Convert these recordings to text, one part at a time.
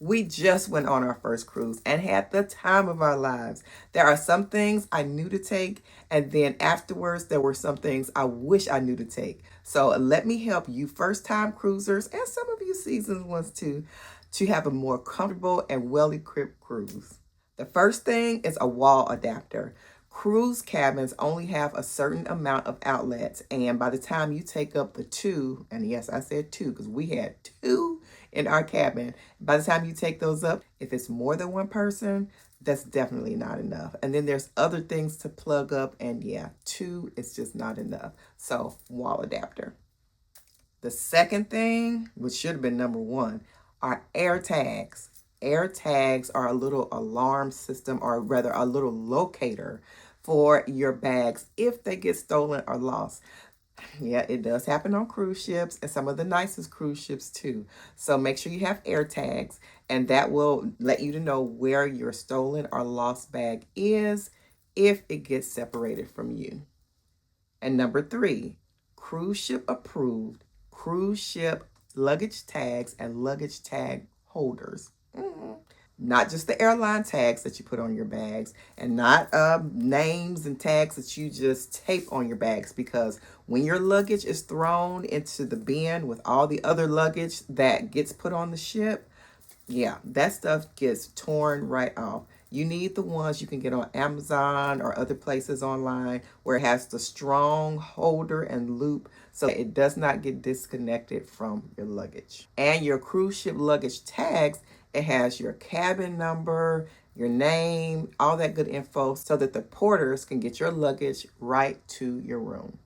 We just went on our first cruise and had the time of our lives. There are some things I knew to take, and then afterwards, there were some things I wish I knew to take. So let me help you first time cruisers and some of you seasoned ones too to have a more comfortable and well equipped cruise. The first thing is a wall adapter. Cruise cabins only have a certain amount of outlets, and by the time you take up the two, and yes, I said two because we had two in our cabin, by the time you take those up, if it's more than one person, that's definitely not enough. And then there's other things to plug up, and yeah, two is just not enough. So, wall adapter. The second thing, which should have been number one, are air tags. Air tags are a little alarm system, or rather a little locator for your bags if they get stolen or lost. Yeah, it does happen on cruise ships and some of the nicest cruise ships too. So make sure you have air tags, and that will let you to know where your stolen or lost bag is if it gets separated from you. And number three, cruise ship approved cruise ship luggage tags and luggage tag holders. Not just the airline tags that you put on your bags, and not names and tags that you just tape on your bags, because when your luggage is thrown into the bin with all the other luggage that gets put on the ship, yeah, that stuff gets torn right off. You need the ones you can get on Amazon or other places online where it has the strong holder and loop so it does not get disconnected from your luggage. And your cruise ship luggage tags, it has your cabin number, your name, all that good info so that the porters can get your luggage right to your room.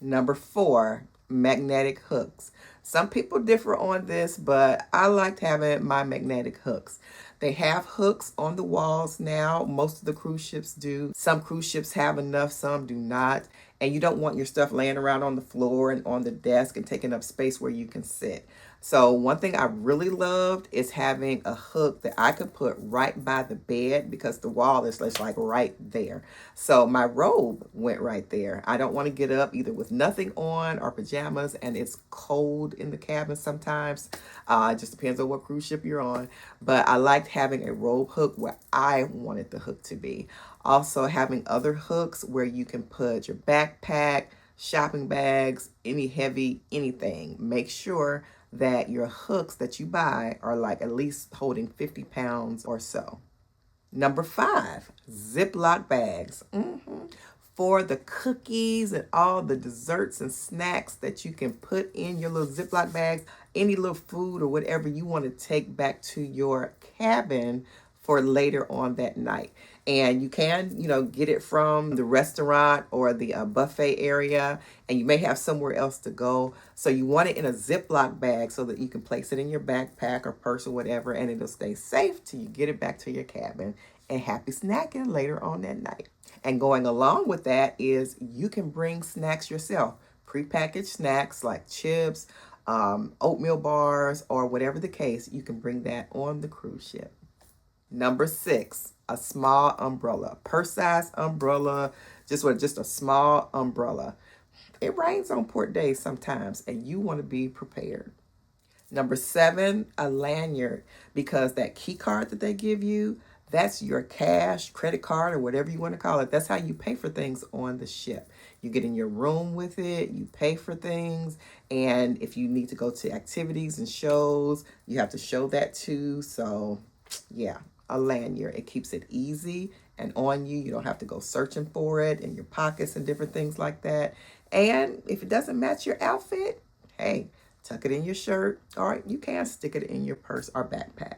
Number four, magnetic hooks. Some people differ on this, but I liked having my magnetic hooks. They have hooks on the walls now. Most of the cruise ships do. Some cruise ships have enough, some do not. And you don't want your stuff laying around on the floor and on the desk and taking up space where you can sit. So one thing I really loved is having a hook that I could put right by the bed because the wall is just like right there. So my robe went right there. I don't want to get up either with nothing on or pajamas, and it's cold in the cabin sometimes. It just depends on what cruise ship you're on. But I liked having a robe hook where I wanted the hook to be. Also having other hooks where you can put your backpack, shopping bags, any heavy anything. Make sure that your hooks that you buy are like at least holding 50 pounds or so. Number five, Ziploc bags. For the cookies and all the desserts and snacks that you can put in your little Ziploc bags, any little food or whatever you want to take back to your cabin for later on that night. And you can, get it from the restaurant or the buffet area, and you may have somewhere else to go. So you want it in a Ziploc bag so that you can place it in your backpack or purse or whatever, and it'll stay safe till you get it back to your cabin. And happy snacking later on that night. And going along with that is you can bring snacks yourself, prepackaged snacks like chips, oatmeal bars, or whatever the case. You can bring that on the cruise ship. Number six, a small umbrella, purse-sized umbrella, just a small umbrella. It rains on port days sometimes, and you want to be prepared. Number seven, a lanyard, because that key card that they give you, that's your cash, credit card, or whatever you want to call it. That's how you pay for things on the ship. You get in your room with it, you pay for things, and if you need to go to activities and shows, you have to show that too. So, yeah, a lanyard. It keeps it easy and on you. You don't have to go searching for it in your pockets and different things like that. And if it doesn't match your outfit, hey, tuck it in your shirt, or you can stick it in your purse or backpack.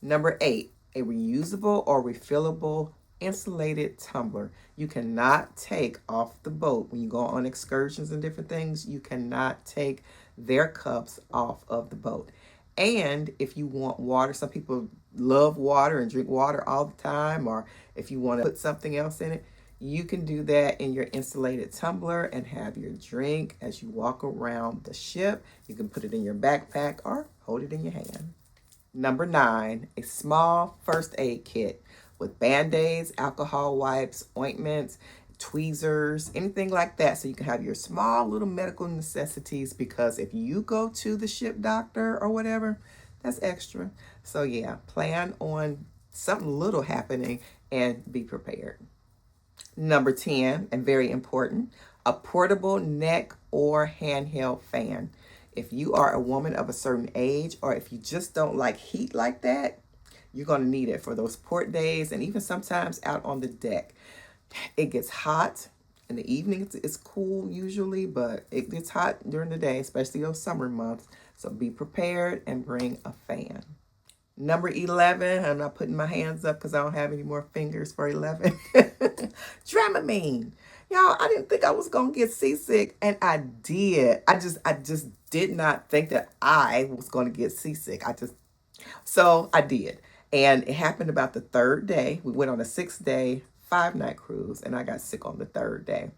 Number eight, a reusable or refillable insulated tumbler. You cannot take off the boat when you go on excursions and different things. You cannot take their cups off of the boat. And if you want water, some people love water and drink water all the time, or if you want to put something else in it, you can do that in your insulated tumbler and have your drink as you walk around the ship. You can put it in your backpack or hold it in your hand. Number nine, a small first aid kit with Band-Aids, alcohol wipes, ointments, tweezers, anything like that. So you can have your small little medical necessities, because if you go to the ship doctor or whatever, That's extra. So yeah, plan on something little happening and be prepared. Number 10, and very important, a portable neck or handheld fan. If you are a woman of a certain age, or if you just don't like heat like that, you're going to need it for those port days and even sometimes out on the deck. It gets hot in the evening. It's cool usually, but it gets hot during the day, especially those summer months. So be prepared and bring a fan. Number 11, I'm not putting my hands up because I don't have any more fingers for 11. Dramamine. Y'all, I didn't think I was going to get seasick, and I did. I just did not think that I was going to get seasick. So I did. And it happened about the third day. We went on a 6-day, 5-night cruise, and I got sick on the third day.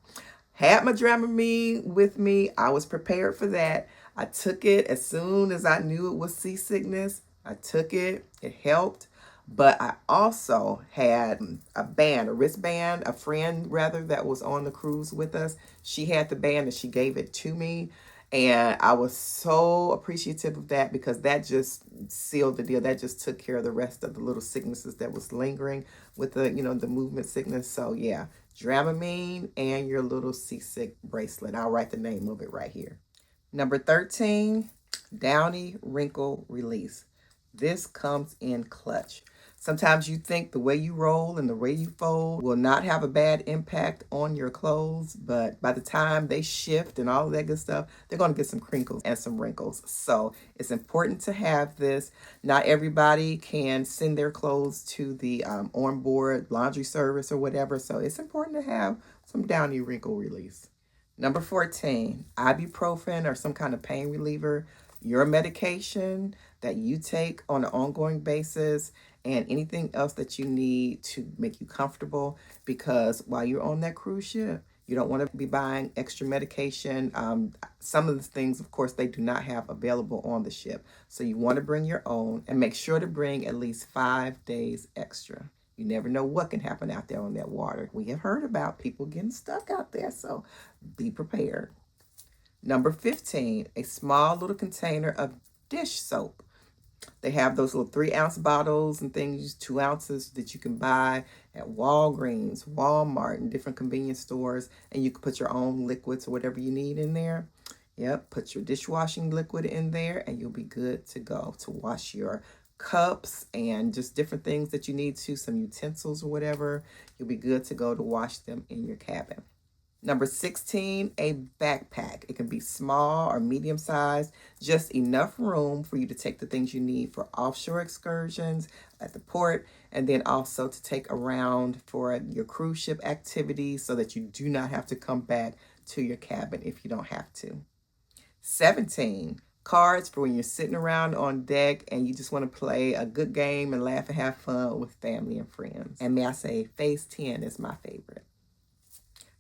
Had my Dramamine with me. I was prepared for that. I took it as soon as I knew it was seasickness. I took it. It helped. But I also had a wristband, a friend rather, that was on the cruise with us. She had the band and she gave it to me. And I was so appreciative of that because that just sealed the deal. That just took care of the rest of the little sicknesses that was lingering with the movement sickness. So yeah, Dramamine and your little seasick bracelet. I'll write the name of it right here. Number 13, Downy Wrinkle Release. This comes in clutch. Sometimes you think the way you roll and the way you fold will not have a bad impact on your clothes, but by the time they shift and all of that good stuff, they're going to get some crinkles and some wrinkles. So it's important to have this. Not everybody can send their clothes to the onboard laundry service or whatever, so it's important to have some Downy Wrinkle Release. Number 14, ibuprofen or some kind of pain reliever, your medication that you take on an ongoing basis, and anything else that you need to make you comfortable, because while you're on that cruise ship, you don't want to be buying extra medication. Some of the things, of course, they do not have available on the ship. So you want to bring your own and make sure to bring at least 5 days extra. You never know what can happen out there on that water. We have heard about people getting stuck out there, so be prepared. Number 15, a small little container of dish soap. They have those little 3-ounce bottles and things, 2 ounces that you can buy at Walgreens, Walmart, and different convenience stores. And you can put your own liquids or whatever you need in there. Yep, put your dishwashing liquid in there and you'll be good to go to wash your cups and just different things that you need to, some utensils or whatever. You'll be good to go to wash them in your cabin. Number 16, a backpack. It can be small or medium sized, just enough room for you to take the things you need for offshore excursions at the port, and then also to take around for your cruise ship activities so that you do not have to come back to your cabin if you don't have to. 17, cards for when you're sitting around on deck and you just want to play a good game and laugh and have fun with family and friends. And may I say, phase 10 is my favorite.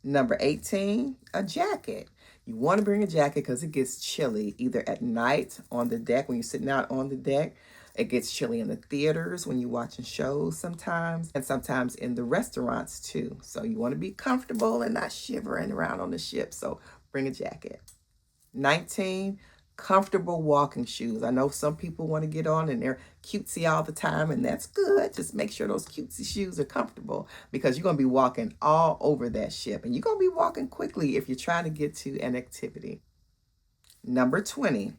Number 18, a jacket. You want to bring a jacket because it gets chilly either at night on the deck when you're sitting out on the deck. It gets chilly in the theaters when you're watching shows sometimes, and sometimes in the restaurants too. So you want to be comfortable and not shivering around on the ship. So bring a jacket. 19, comfortable walking shoes. I know some people want to get on and they're cutesy all the time, and that's good. Just make sure those cutesy shoes are comfortable because you're going to be walking all over that ship, and you're going to be walking quickly if you're trying to get to an activity. Number 20.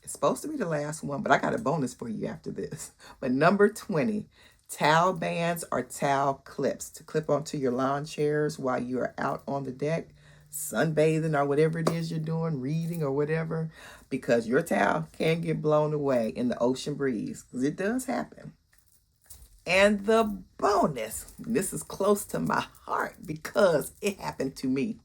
It's supposed to be the last one, but I got a bonus for you after this. But number 20, towel bands or towel clips to clip onto your lawn chairs while you're out on the deck, sunbathing or whatever it is you're doing, reading or whatever, because your towel can get blown away in the ocean breeze, because it does happen. And the bonus, this is close to my heart because it happened to me.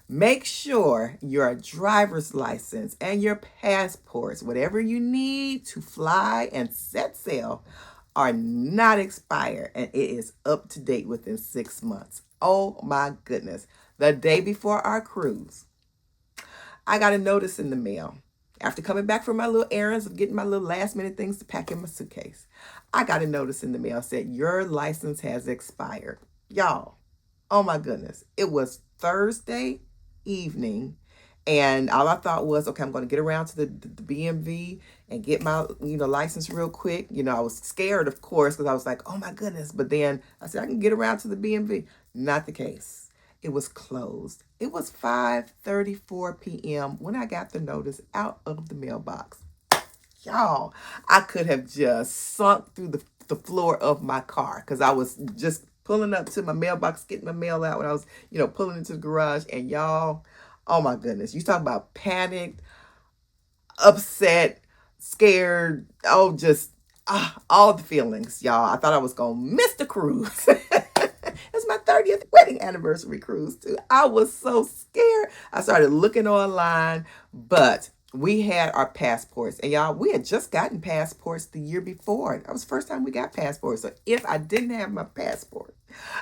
Make sure your driver's license and your passports, whatever you need to fly and set sail, are not expired and it is up to date within 6 months. Oh my goodness. The day before our cruise, I got a notice in the mail. After coming back from my little errands of getting my little last minute things to pack in my suitcase, I got a notice in the mail said your license has expired. Y'all, oh my goodness. It was Thursday evening And all I thought was, okay, I'm going to get around to the BMV and get my, license real quick. I was scared, of course, because I was like, oh my goodness. But then I said, I can get around to the BMV. Not the case. It was closed. It was 5:34 p.m. when I got the notice out of the mailbox. Y'all, I could have just sunk through the floor of my car because I was just pulling up to my mailbox, getting my mail out when I was, pulling into the garage. And y'all, oh my goodness, you talk about panicked, upset, scared, just all the feelings, y'all. I thought I was going to miss the cruise. It's my 30th wedding anniversary cruise, too. I was so scared. I started looking online, but we had our passports. And y'all, we had just gotten passports the year before. That was the first time we got passports. So if I didn't have my passport,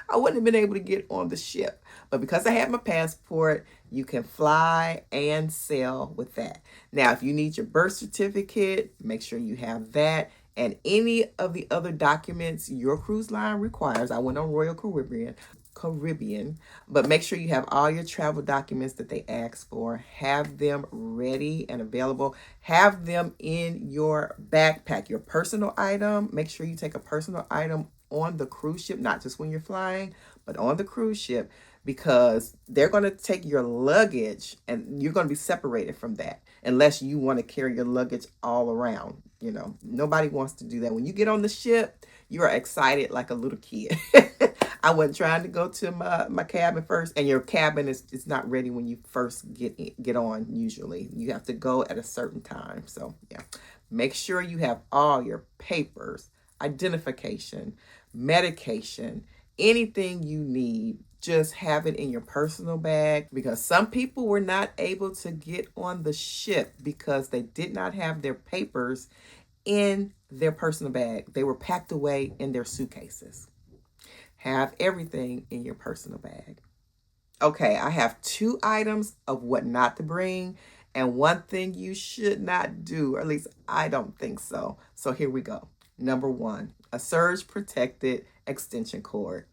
I wouldn't have been able to get on the ship. But because I had my passport, you can fly and sail with that. Now, if you need your birth certificate, make sure you have that. And any of the other documents your cruise line requires. I went on Royal Caribbean, but make sure you have all your travel documents that they ask for. Have them ready and available. Have them in your backpack, your personal item. Make sure you take a personal item on the cruise ship, not just when you're flying, but on the cruise ship, because they're going to take your luggage and you're going to be separated from that unless you want to carry your luggage all around. Nobody wants to do that. When you get on the ship, you are excited like a little kid. I wasn't trying to go to my cabin first, and your cabin is not ready when you first get on. Usually you have to go at a certain time. So yeah, make sure you have all your papers, identification, medication, anything you need. Just have it in your personal bag, because some people were not able to get on the ship because they did not have their papers in their personal bag. They were packed away in their suitcases. Have everything in your personal bag. Okay, I have 2 items of what not to bring and 1 thing you should not do, or at least I don't think so. So here we go. Number 1, a surge protected extension cord.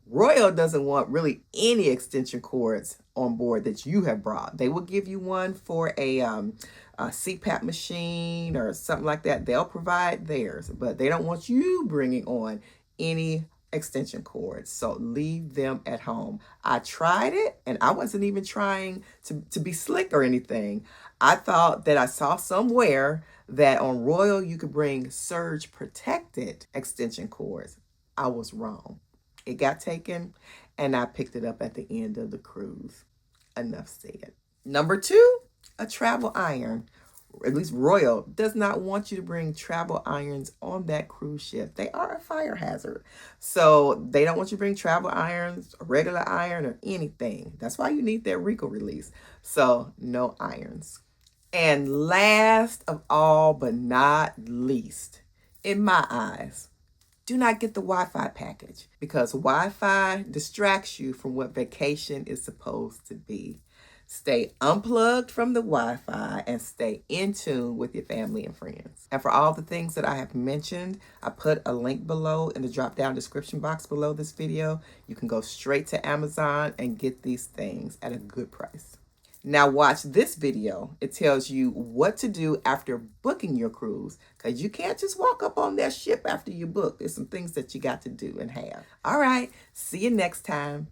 Royal doesn't want really any extension cords on board that you have brought. They will give you one for a CPAP machine or something like that. They'll provide theirs, but they don't want you bringing on any extension cords. So leave them at home. I tried it, and I wasn't even trying to be slick or anything. I thought that I saw somewhere that on Royal you could bring surge protected extension cords. I was wrong. It got taken, and I picked it up at the end of the cruise. Enough said. Number 2, a travel iron. At least Royal does not want you to bring travel irons on that cruise ship. They are a fire hazard. So they don't want you to bring travel irons, a regular iron, or anything. That's why you need that RICO release. So no irons. And last of all, but not least, in my eyes, do not get the Wi-Fi package, because Wi-Fi distracts you from what vacation is supposed to be. Stay unplugged from the Wi-Fi and stay in tune with your family and friends. And for all the things that I have mentioned, I put a link below in the drop-down description box below this video. You can go straight to Amazon and get these things at a good price. Now watch this video. It tells you what to do after booking your cruise, because you can't just walk up on that ship after you book. There's some things that you got to do and have. All right, see you next time.